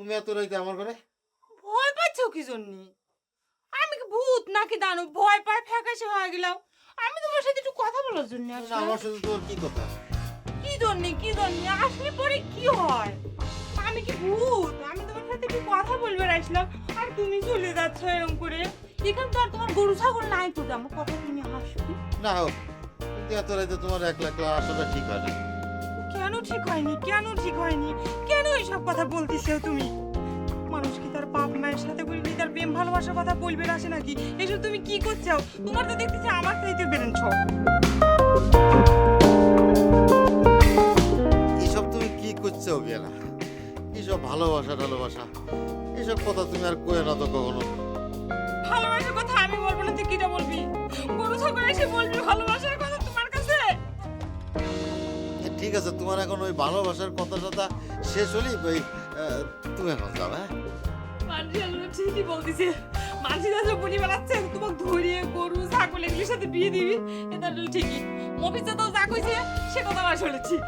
তুমি এত রাইতে আমার ঘরে? ভয় পাচ্ছ কি জন্য? আমি কি ভূত নাকি দানব? ভয় পায় ফ্যাকাশে হয়ে গেলাম। আমি তোমার সাথে একটু কথা বলার জন্য না, আসলাম। আমার সাথে তোর কি কথা? কি জন্য আসলে পরে কি হয়? আমি কি ভূত? আমি তোমার সাথে একটু কথা বলবে আসলাম আর তুমি চলে যাচ্ছ এরকম করে। এখানে তো আর তোমার গরু ছাগল নাই তো, আমার কথা তুমি হাসবি। না হোক, কিন্তু এত রাইতে তোমার একলা একলা আসাটা ঠিক হয় না। কেন ঠিক হয়নি? কেন ঠিক হয়নি? কেন এইসব কথা বলতেছো তুমি? মানুষ কি তার বাপ মায়ের সাথে করে কি তার প্রেম ভালোবাসার কথা বলবে আসে নাকি? এসব তুমি কি করছো? তোমার তো দেখতেছি আমার চাইতে বেরেনছ। এসব তুমি কি করছো বিয়ানা? এসব ভালোবাসা টালোবাসা এসব কথা তুমি আর কয়ে না তো কখনো। ভালোবাসার কথা আমি বলবো না, তুই কিটা বলবি? গরু ছাগল এসে বলবি ভালোবাসার কথা তোমার কাছে? ঠিক আছে, তোমার এখন ওই ভালোবাসার কথাটা শেষ হলি তুমি এখন যাও। হ্যাঁ, মানুষ ঠিকই বলতেছে। মানুষ যাচ্ছে বুঝি বেড়াচ্ছে তোমাকে ধরিয়ে গরু ছাগল এগুলির সাথে বিয়ে দিবি, এটা ঠিকই। মফিজে তো যা কইছে সে কথা আসলে ঠিক।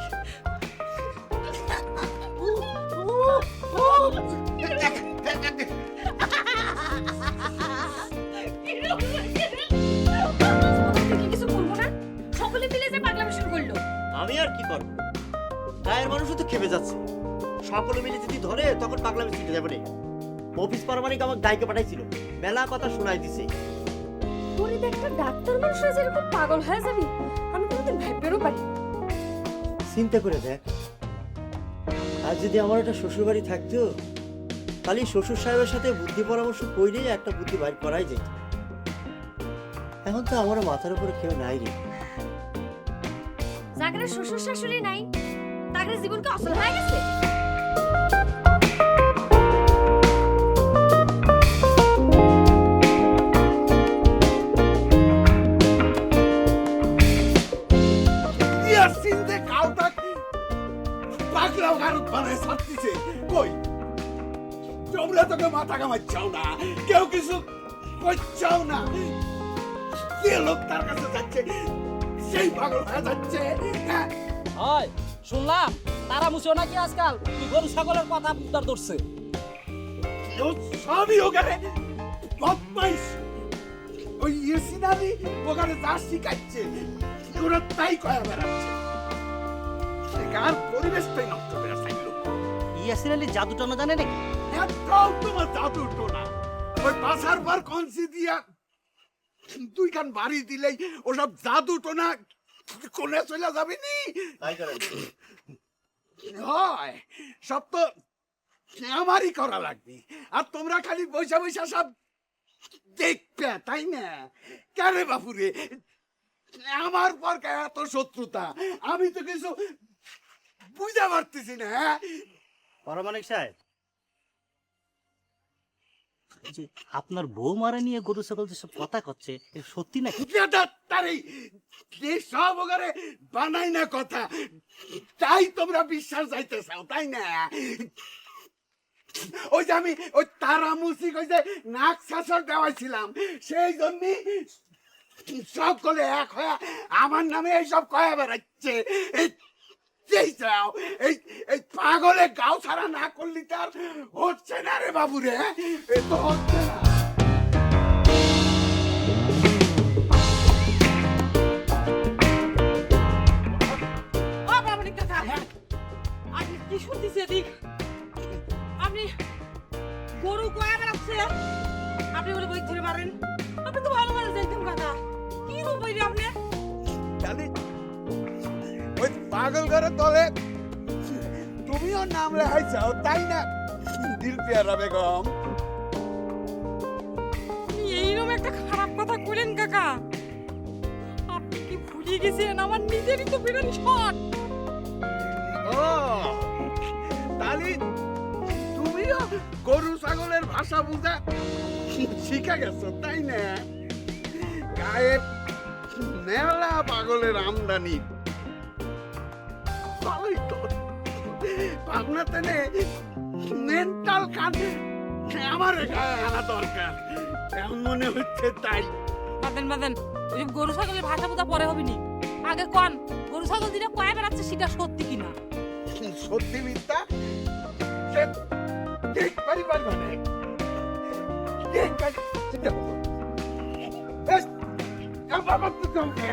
কিছু করবো না, সকলে মিলে যে পাগলামি শুরু করলো। আমি আর কি করব? গায়ের মানুষও তো খেপে যাচ্ছে। সকলে মিলে যদি ধরে তখন পাগলামি ছুটে যাবে না। অফিস পারমানিক আমাকে ডাইকে পাঠাইছিল, মেলা কথা শোনাই দিছে। তোর একটা ডাক্তার মানুষ হয়ে যেরকম পাগল হয়ে যাবি, আমি কোনোদিন ভাবতেও পারি। চিন্তা করে দেখ, আর যদি আমার একটা শ্বশুর বাড়ি থাকতো, তাহলে শ্বশুর সাহেবের সাথে বুদ্ধি পরামর্শ কইলেই একটা বুদ্ধি বাইর করাই যেত। এখন তো আমার মাথার উপরে কেউ নাই রে। যাদের শ্বশুর শাশুড়ি নাই, তাদের জীবনকে অসল হয়ে গেছে। চিনতে কাউটা পাগলাও গারদ বানায় ছাড়তিছে। কই তোমরা তোকে মাথা কামাচ্ছাও না, কেউ কিছু করছাও না। যে লোক তার কাছে যাচ্ছে সেই পাগল হয়ে যাচ্ছে। হ্যাঁ, হয় শুনলাম তারা মুছেও নাকি আজকাল তুই গরু ছাগলের কথা উদ্ধার ধরছে। ও সবই ওখানে বদমাইশ। ওই ইয়েসিনারি ওখানে যা শিখাচ্ছে ওরা তাই কয়া বেড়াচ্ছে। সেখান পরিবেশটাই নষ্ট করে চাইল। ইয়াসির আলী জাদু টানা জানে নাকি? একটাও তোমার জাদু টোনা। ওই পাশার পর কনসি দিয়া তুই কান বাড়ি দিলেই ওসব জাদু টোনা কোনে চলে যাবি নি? তাই করেন। হয় সব তো আমারই করা লাগবে। আর তোমরা খালি বৈশা বৈশা সব দেখবে, তাই না? কেরে বাপুরে আমার পর এত শত্রুতা, আমি তো কিছু বুঝতে পারতেছি না। হ্যাঁ, পারমানিক সাহেব, যে আপনার বউ মারা নিয়ে গরু ছাগল যেসব কথা করছে সত্যি নাকি? সব ওখানে বানাই না কথা, তাই তোমরা বিশ্বাস যাইতে চাও, তাই না? ওই যে আমি ওই তারা মুসিক ওই যে নাক শাসর দেওয়াইছিলাম, সেই জন্য সকলে এক হয়ে আমার নামে এইসব কয়া বেড়াচ্ছে। এই পাগলে গাও ছাড়া না করলি তার হচ্ছে না রে বাবু রে, এ তো হচ্ছে না। ও প্রামাণিক কাকা, আপনি কি শুনতেছি এদিক? আপনি গরু কয়া বেড়াচ্ছে, আপনি বলে বই ধরে মারেন। আপনি তো ভালো ভালো যাইতেন কাকা, কি রূপ হইবে আপনি? জানি ওই পাগল ঘরে তলে তুমিও নাম লেখাইছাও, তাই না দিল পেয়ারা বেগম? আপনি এইরকম একটা খারাপ কথা বলেন কাকা। আপনি কি ভুলে গেছেন আমার নিজেরই তো বিরান শট। ও তাহলে তুমিও গরু ছাগলের ভাষা বুঝা শিখে গেছো, তাই না? গায়ে মেলা পাগলের আমদানি। ভালোই তো, পাবনাতে মেন্টাল কাজে আমার গায়ে আনা দরকার, এমন মনে হচ্ছে। তাই বাদেন ওই গরু ছাগলের ভাষা বোঝা পরে হবে নি, আগে কোন গরু ছাগল যেটা কয়া বেড়াচ্ছে সেটা সত্যি কিনা? সত্যি মিথ্যা বাড়ি পারবে না আমার তো জমকে